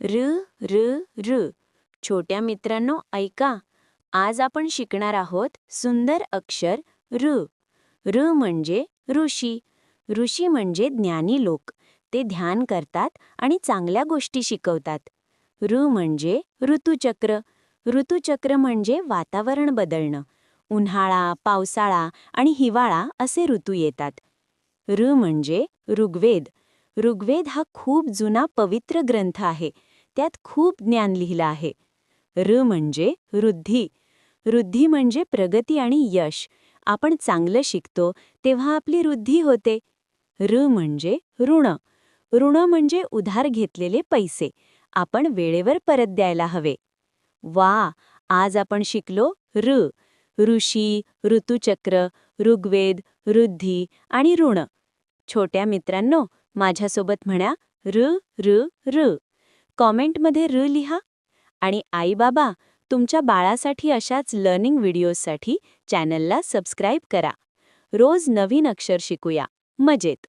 र र र. छोट्या मित्रांनो ऐका, आज आपण शिकणार आहोत सुंदर अक्षर र. र म्हणजे ऋषी. ऋषी म्हणजे ज्ञानी लोक. ते ध्यान करतात आणि चांगल्या गोष्टी शिकवतात. ऋ म्हणजे ऋतुचक्र. ऋतुचक्र म्हणजे वातावरण बदलणं. उन्हाळा, पावसाळा आणि हिवाळा असे ऋतू येतात. ऋ म्हणजे ऋग्वेद. ऋग्वेद हा खूप जुना पवित्र ग्रंथ आहे. त्यात खूप ज्ञान लिहिलं आहे. र म्हणजे ऋद्धी. ऋद्धी म्हणजे प्रगती आणि यश. आपण चांगलं शिकतो तेव्हा आपली ऋद्धी होते. र म्हणजे ऋण. ऋण म्हणजे उधार घेतलेले पैसे. आपण वेळेवर परत द्यायला हवे. वा, आज आपण शिकलो र. ऋषी, ऋतुचक्र, ऋग्वेद, ऋद्धी आणि ऋण. छोट्या मित्रांनो, माझ्यासोबत म्हणा र र र. कॉमेंटमध्ये र लिहा. आणि आई बाबा, तुमच्या बाळासाठी अशाच लर्निंग व्हिडिओजसाठी चॅनलला सबस्क्राईब करा. रोज नवीन अक्षर शिकूया. मजेत.